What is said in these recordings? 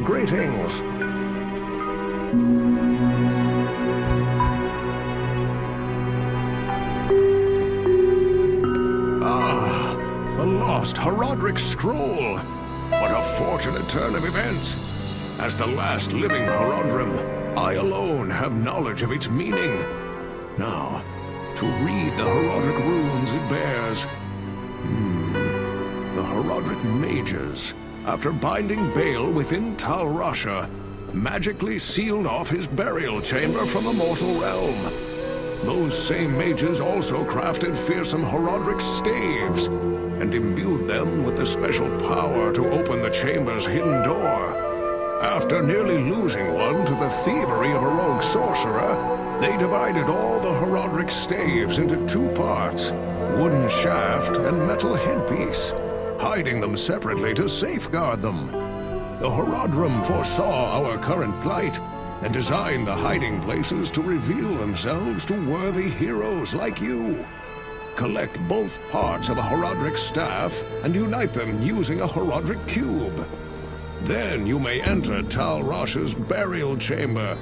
greetings. Ah, the lost Horodric scroll. What a fortunate turn of events. As the last living Horodrim, I alone have knowledge of its meaning. Now, to read the Horodric runes it bears. The Horodric mages, after binding Baal within Tal Rasha, magically sealed off his burial chamber from the mortal realm. Those same mages also crafted fearsome Horodric staves, and imbued them with the special power to open the chamber's hidden door. After nearly losing one to the thievery of a rogue sorcerer, they divided all the Horodric staves into two parts, wooden shaft and metal headpiece, hiding them separately to safeguard them. The Horodrim foresaw our current plight and designed the hiding places to reveal themselves to worthy heroes like you. Collect both parts of a Horodric staff and unite them using a Horodric cube. Then you may enter Tal Rasha's burial chamber.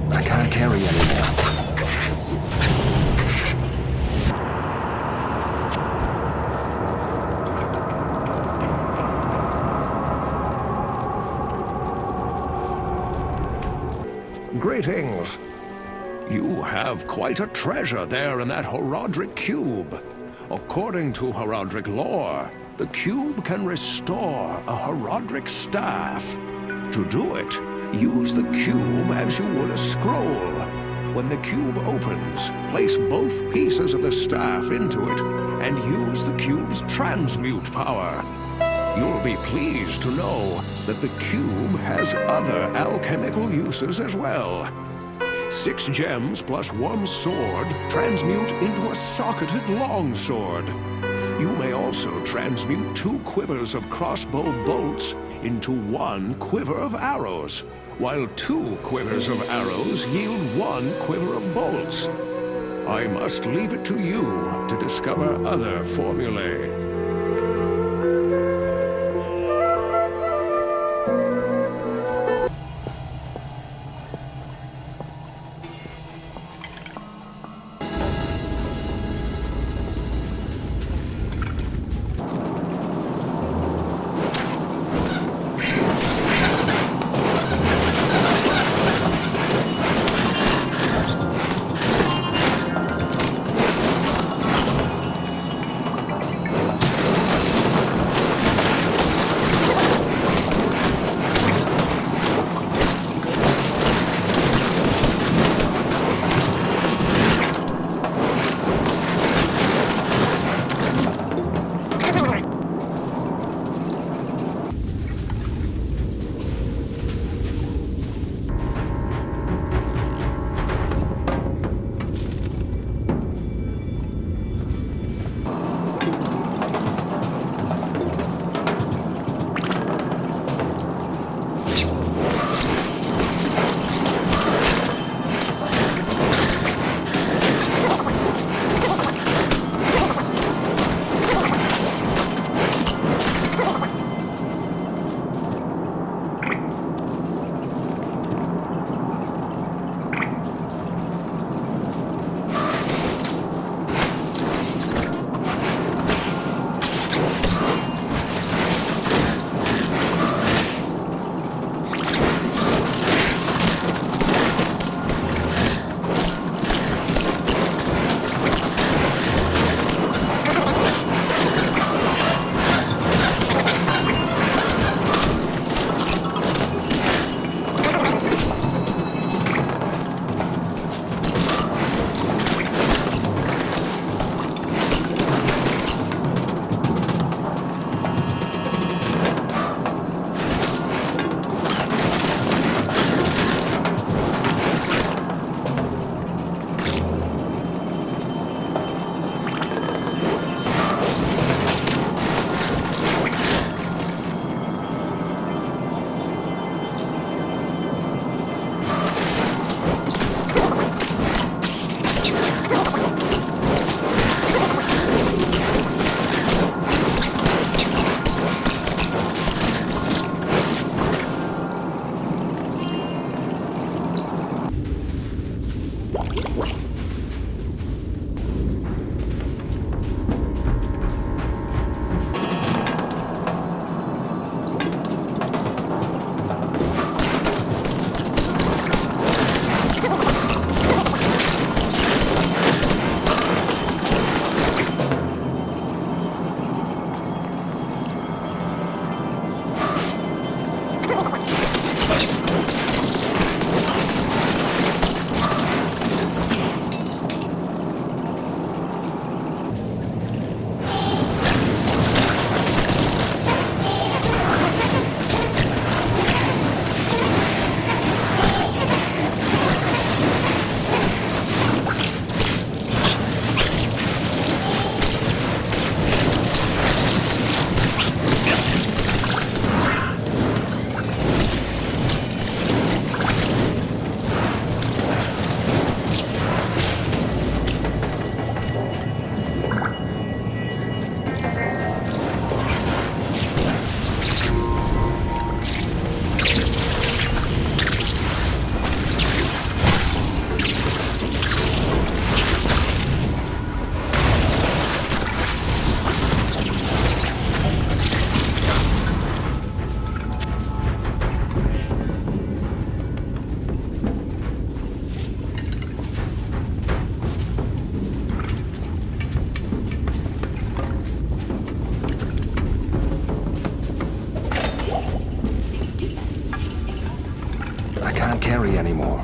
I can't carry anymore. Greetings. You have quite a treasure there in that Horodric cube. According to Horodric lore, the cube can restore a Horodric staff. To do it, use the cube as you would a scroll. When the cube opens, place both pieces of the staff into it and use the cube's transmute power. You'll be pleased to know that the cube has other alchemical uses as well. 6 gems plus 1 sword transmute into a socketed longsword. You may also transmute 2 quivers of crossbow bolts into 1 quiver of arrows, while 2 quivers of arrows yield 1 quiver of bolts. I must leave it to you to discover other formulae. me anymore.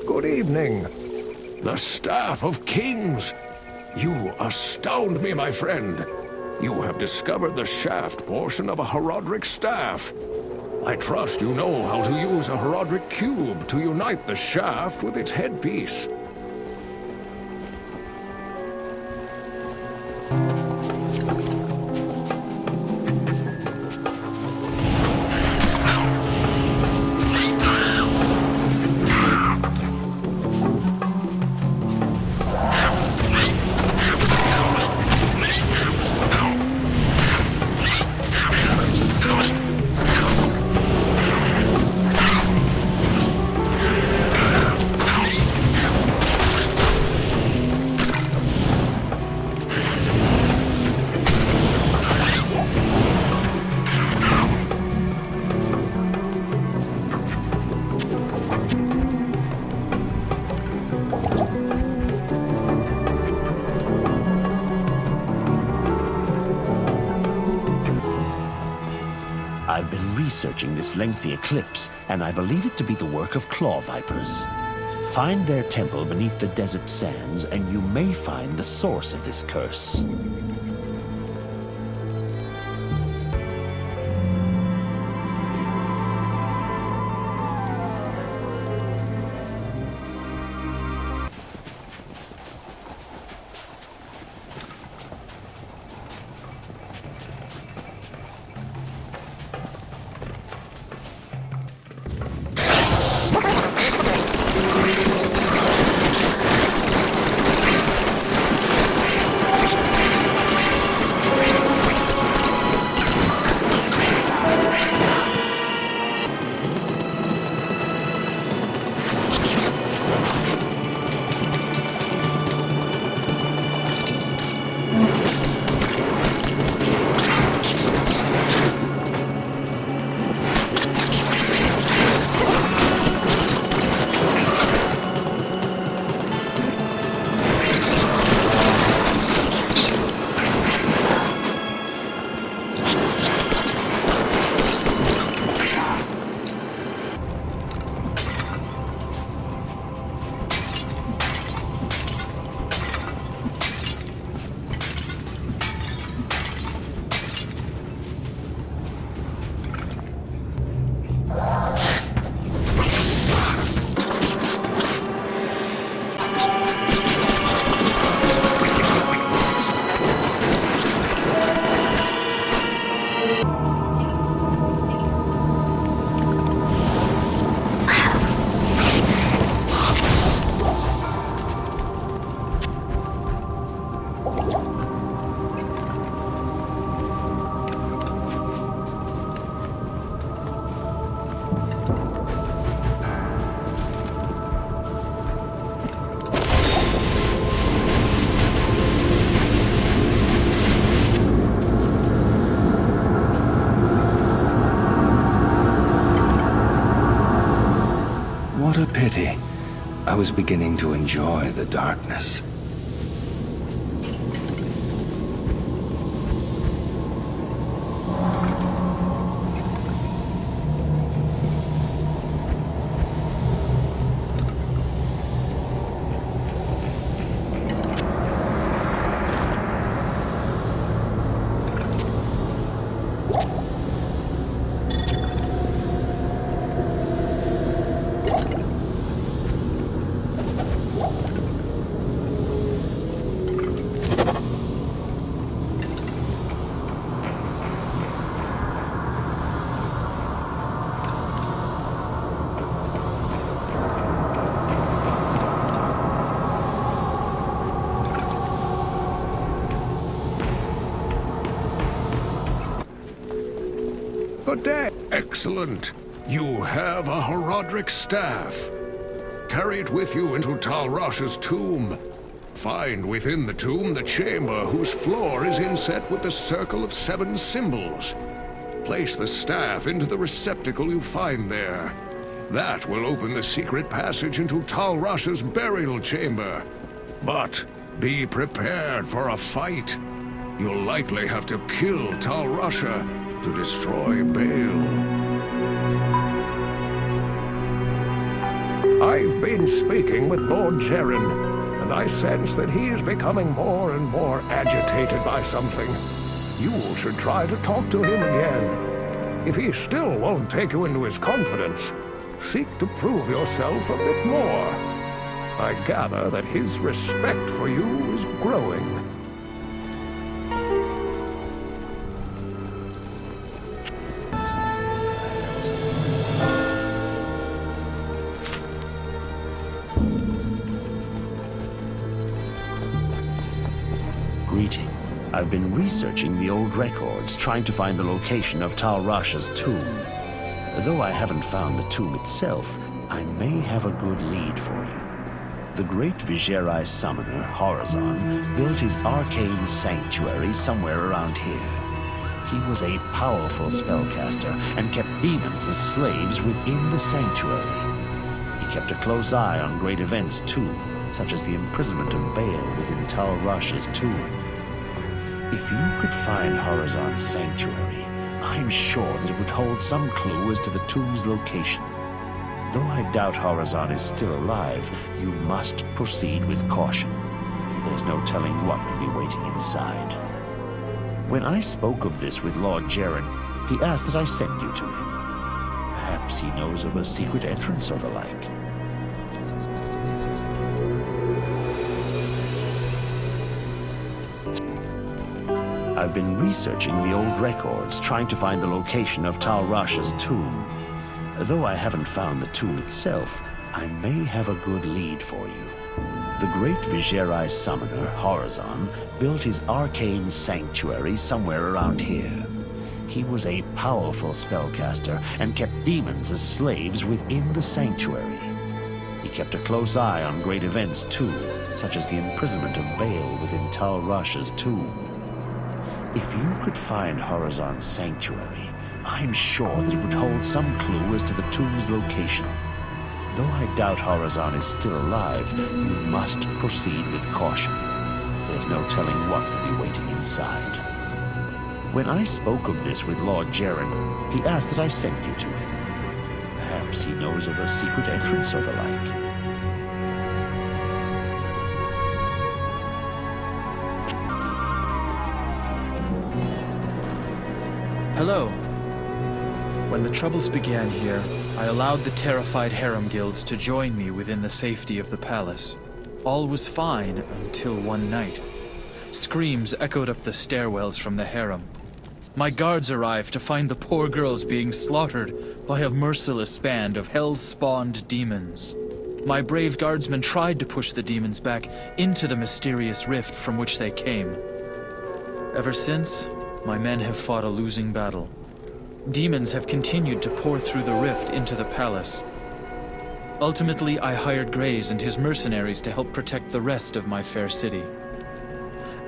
Good evening. The Staff of Kings. You astound me, my friend. You have discovered the shaft portion of a Horodric staff. I trust you know how to use a Horodric cube to unite the shaft with its headpiece. I've been researching this lengthy eclipse, and I believe it to be the work of claw vipers. Find their temple beneath the desert sands, and you may find the source of this curse. What a pity. I was beginning to enjoy the darkness. Good day. Excellent. You have a Horodric staff. Carry it with you into Tal Rasha's tomb. Find within the tomb the chamber whose floor is inset with the circle of 7 symbols. Place the staff into the receptacle you find there. That will open the secret passage into Tal Rasha's burial chamber. But be prepared for a fight. You'll likely have to kill Tal Rasha to destroy Baal. I've been speaking with Lord Jaren, and I sense that he is becoming more and more agitated by something. You should try to talk to him again. If he still won't take you into his confidence, seek to prove yourself a bit more. I gather that his respect for you is growing. Greeting. I've been researching the old records, trying to find the location of Tal Rasha's tomb. Though I haven't found the tomb itself, I may have a good lead for you. The great Viserai summoner, Horizon, built his arcane sanctuary somewhere around here. He was a powerful spellcaster and kept demons as slaves within the sanctuary. He kept a close eye on great events too, such as the imprisonment of Baal within Tal Rasha's tomb. If you could find Horizon's sanctuary, I'm sure that it would hold some clue as to the tomb's location. Though I doubt Horizon is still alive, you must proceed with caution. There's no telling what could be waiting inside. When I spoke of this with Lord Jaren, he asked that I send you to him. Perhaps he knows of a secret entrance or the like. I've been researching the old records, trying to find the location of Tal Rasha's tomb. Though I haven't found the tomb itself, I may have a good lead for you. The great Viserai summoner, Horizon, built his arcane sanctuary somewhere around here. He was a powerful spellcaster and kept demons as slaves within the sanctuary. He kept a close eye on great events too, such as the imprisonment of Baal within Tal Rasha's tomb. If you could find Horizon's sanctuary, I'm sure that it would hold some clue as to the tomb's location. Though I doubt Horizon is still alive, you must proceed with caution. There's no telling what could be waiting inside. When I spoke of this with Lord Jaren, he asked that I send you to him. Perhaps he knows of a secret entrance or the like. Hello. When the troubles began here, I allowed the terrified harem guilds to join me within the safety of the palace. All was fine until one night. Screams echoed up the stairwells from the harem. My guards arrived to find the poor girls being slaughtered by a merciless band of hell-spawned demons. My brave guardsmen tried to push the demons back into the mysterious rift from which they came. Ever since, my men have fought a losing battle. Demons have continued to pour through the rift into the palace. Ultimately, I hired Graze and his mercenaries to help protect the rest of my fair city.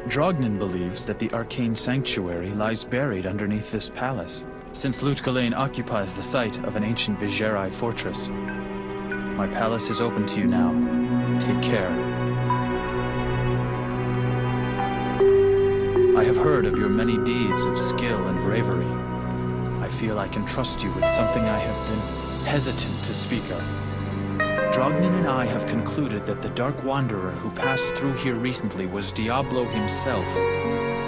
Drognin believes that the arcane sanctuary lies buried underneath this palace, since Lutgalain occupies the site of an ancient Viserai fortress. My palace is open to you now. Take care. I have heard of your many deeds of skill and bravery. I feel I can trust you with something I have been hesitant to speak of. Drognin and I have concluded that the Dark Wanderer who passed through here recently was Diablo himself.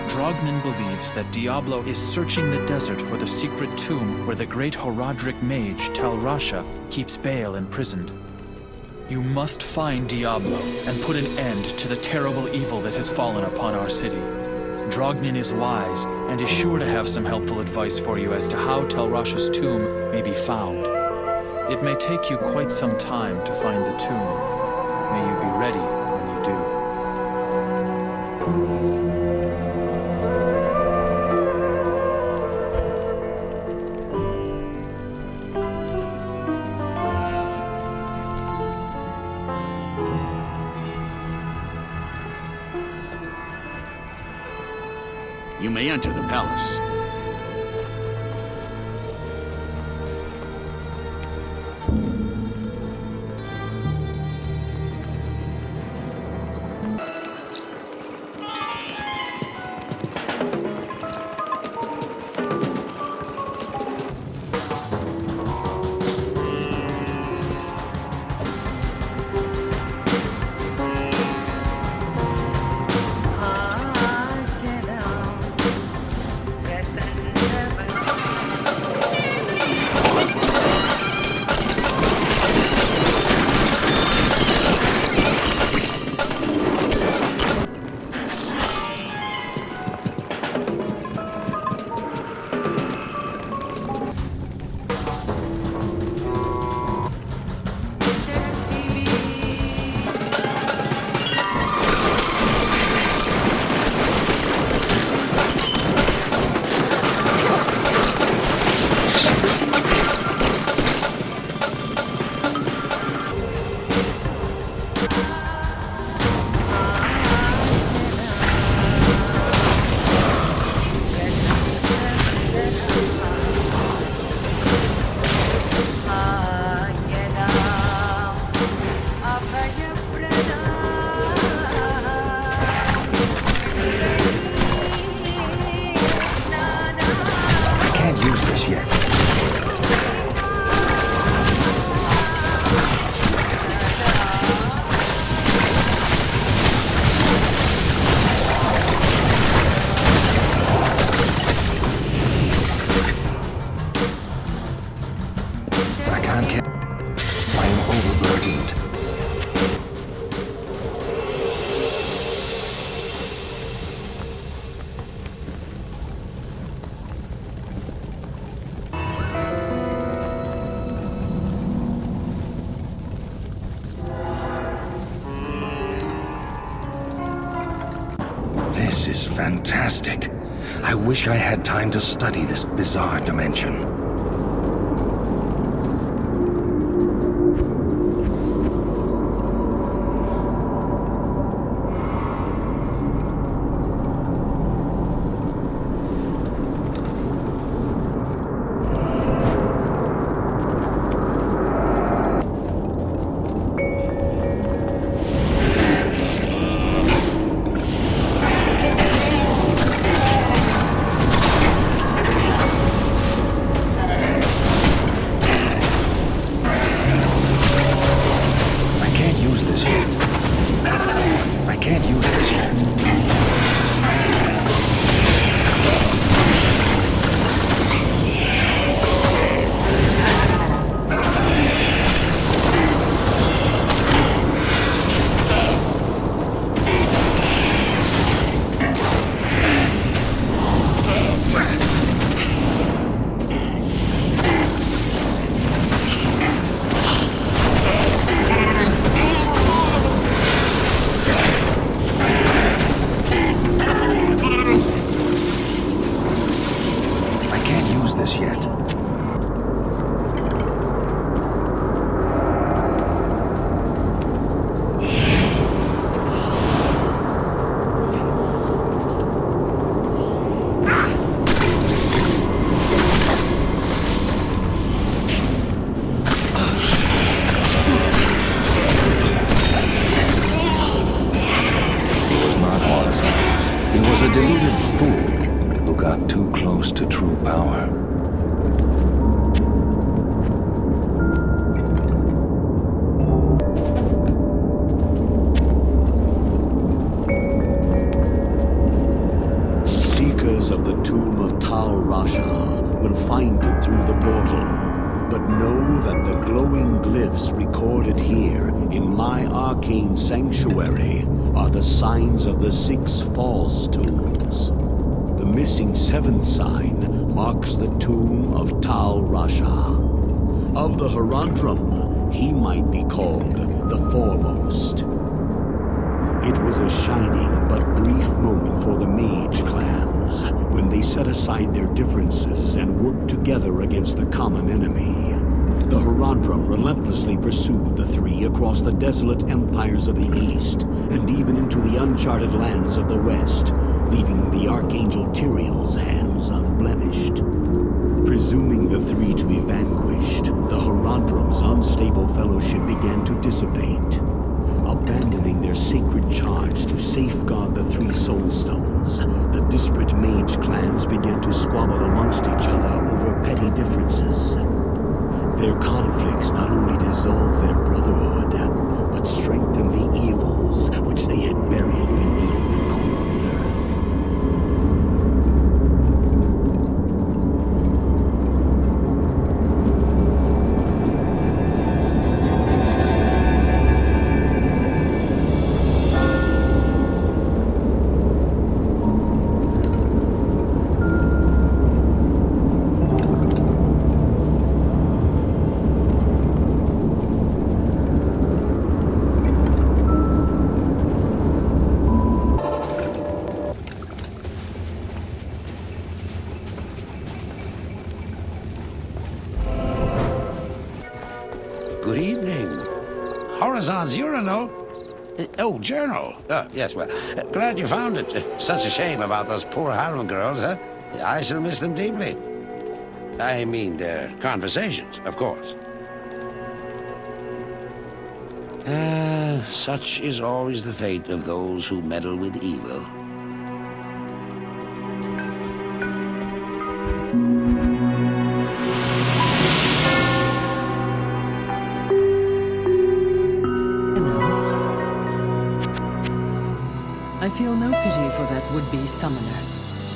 Drognin believes that Diablo is searching the desert for the secret tomb where the great Horadric mage Tal Rasha keeps Baal imprisoned. You must find Diablo and put an end to the terrible evil that has fallen upon our city. Drognin is wise and is sure to have some helpful advice for you as to how Tal Rasha's tomb may be found. It may take you quite some time to find the tomb. May you be ready when you do. may enter the palace. This is fantastic. I wish I had time to study this bizarre dimension. A deluded fool who got too close to true power. Seekers of the tomb of Tal Rasha will find it through the portal, but know that the glowing glyphs recorded here in my arcane sanctuary are the signs of the 6 false tombs. The missing 7th sign marks the tomb of Tal Rasha. Of the Herondrum, he might be called the foremost. It was a shining but brief moment for the mage clans when they set aside their differences and worked together against the common enemy. The Herondrum relentlessly pursued the 3 across the desolate empires of the east and even into the uncharted lands of the west, leaving the Archangel Tyrael's hands unblemished. Presuming the three to be vanquished, the Horadrim's unstable fellowship began to dissipate. Abandoning their sacred charge to safeguard the three soul stones, the disparate mage clans began to squabble amongst each other over petty differences. Their conflicts not only dissolved their brotherhood, but strengthened the evils which they had buried beneath the cold earth. Good evening. Horizon's urinal? Oh, journal. Yes, well, glad you found it. Such a shame about those poor harem girls, huh? I shall miss them deeply. I mean, their conversations, of course. Such is always the fate of those who meddle with evil. I feel no pity for that would-be summoner.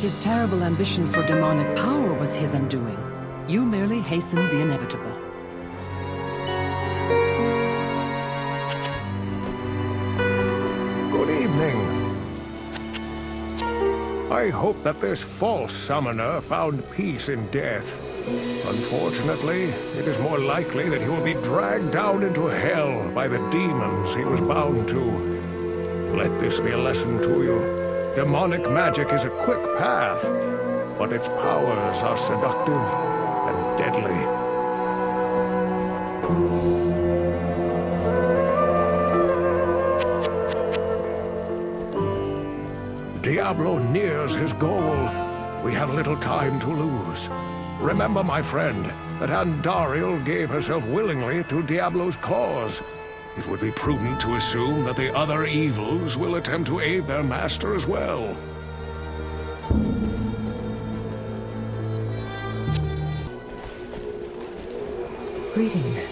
His terrible ambition for demonic power was his undoing. You merely hastened the inevitable. Good evening. I hope that this false summoner found peace in death. Unfortunately, it is more likely that he will be dragged down into hell by the demons he was bound to. Let this be a lesson to you. Demonic magic is a quick path, but its powers are seductive and deadly. Diablo nears his goal. We have little time to lose. Remember, my friend, that Andariel gave herself willingly to Diablo's cause. It would be prudent to assume that the other evils will attempt to aid their master as well. Greetings.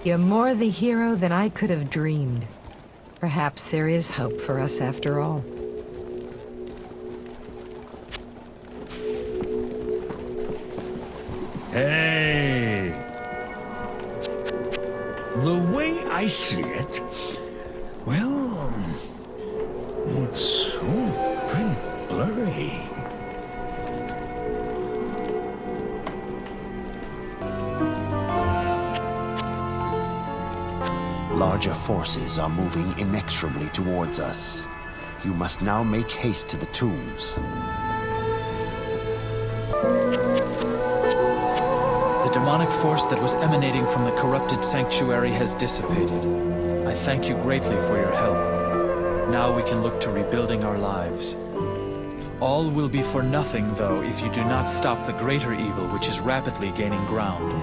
You're more the hero than I could have dreamed. Perhaps there is hope for us after all. Hey! The way I see it, well, it's all pretty blurry. Larger forces are moving inexorably towards us. You must now make haste to the tombs. The demonic force that was emanating from the corrupted sanctuary has dissipated. I thank you greatly for your help. Now we can look to rebuilding our lives. All will be for nothing, though, if you do not stop the greater evil which is rapidly gaining ground.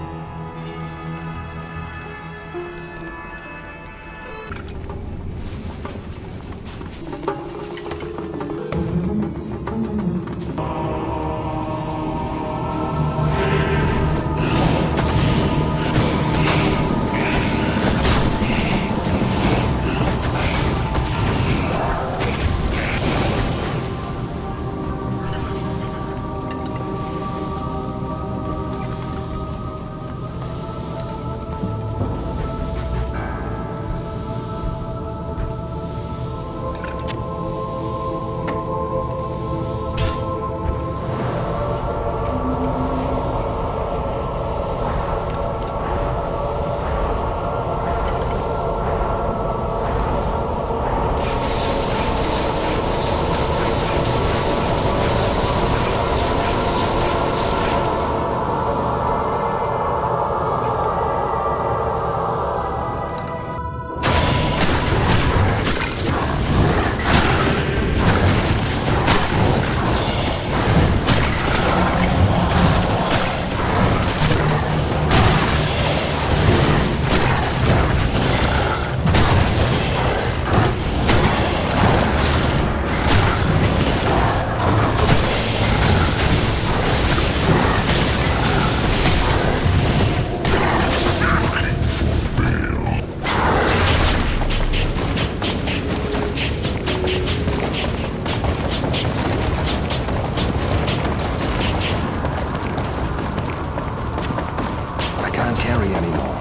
hurry anymore.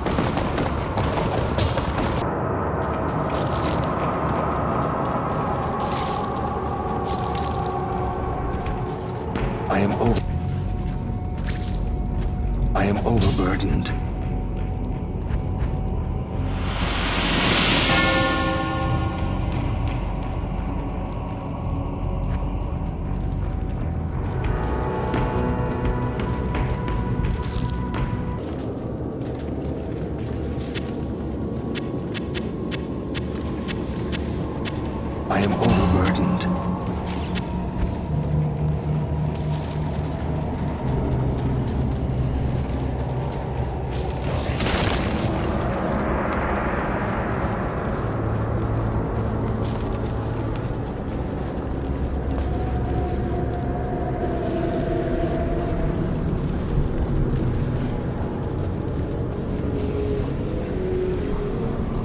I am overburdened. I am overburdened.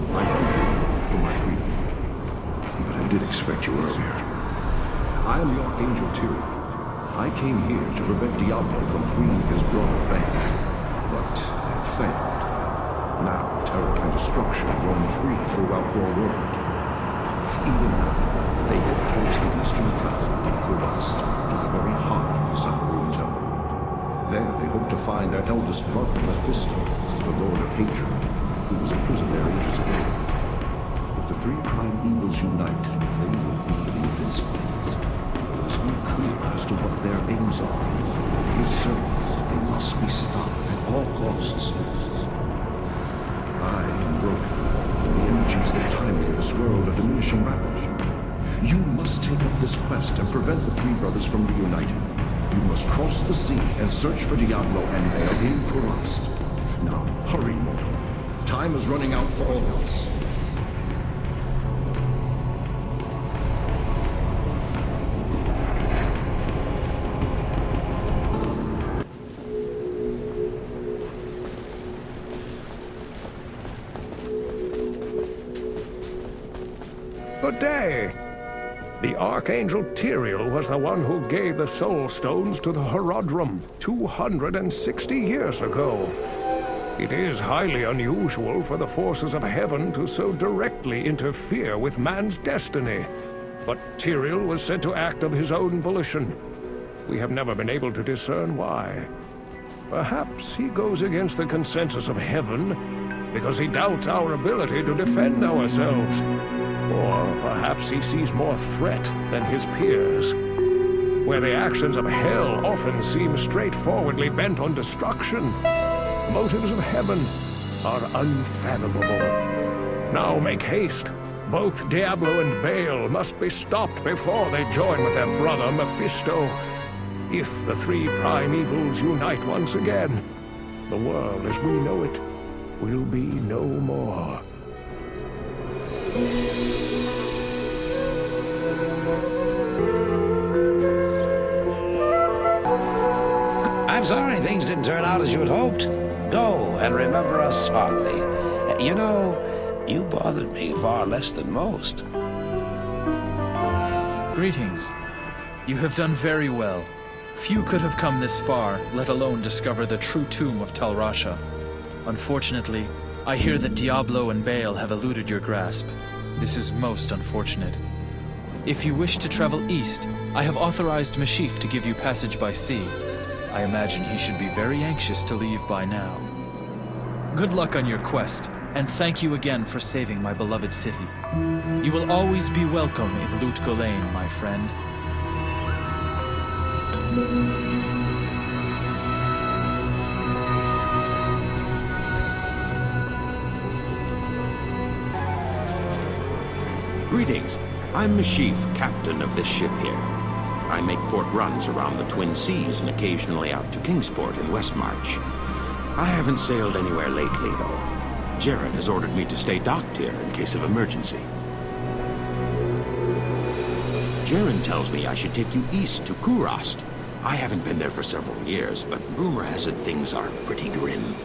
I thank you for my freedom, but I did expect you earlier. I am the Archangel Tyrion. I came here to prevent Diablo from freeing his brother Bane, but it failed. Now terror and destruction roam free throughout your world. Even now, they head towards the eastern capital of Kurast, to the very heart of the Saccharoon Temple. There they hope to find their eldest brother, Mephisto, the Lord of Hatred, who was a prisoner ages ago. If the three prime evils unite, they will be invincible. It is unclear as to what their aims are. In his service, they must be stopped at all costs. I am broken. The energies that time in this world are diminishing rapidly. You must take up this quest and prevent the three brothers from reuniting. You must cross the sea and search for Diablo and Bale in Kurast. Now, hurry, mortal. Time is running out for all of us. Good day. The Archangel Tyriel was the one who gave the Soul Stones to the Horodrum 260 years ago. It is highly unusual for the forces of heaven to so directly interfere with man's destiny. But Tyriel was said to act of his own volition. We have never been able to discern why. Perhaps he goes against the consensus of heaven because he doubts our ability to defend ourselves. Or perhaps he sees more threat than his peers. Where the actions of hell often seem straightforwardly bent on destruction, motives of heaven are unfathomable. Now make haste. Both Diablo and Bale must be stopped before they join with their brother Mephisto. If the three prime evils unite once again, the world as we know it will be no more. I'm sorry things didn't turn out as you had hoped. Go and remember us fondly. You know, you bothered me far less than most. Greetings. You have done very well. Few could have come this far, let alone discover the true tomb of Tal Rasha. Unfortunately, I hear that Diablo and Bale have eluded your grasp. This is most unfortunate. If you wish to travel east, I have authorized Mashif to give you passage by sea. I imagine he should be very anxious to leave by now. Good luck on your quest, and thank you again for saving my beloved city. You will always be welcome in Lut Gholein, my friend. Greetings. I'm Mashif, captain of this ship here. I make port runs around the Twin Seas and occasionally out to Kingsport in Westmarch. I haven't sailed anywhere lately, though. Jaren has ordered me to stay docked here in case of emergency. Jaren tells me I should take you east to Kurast. I haven't been there for several years, but rumor has it things are pretty grim.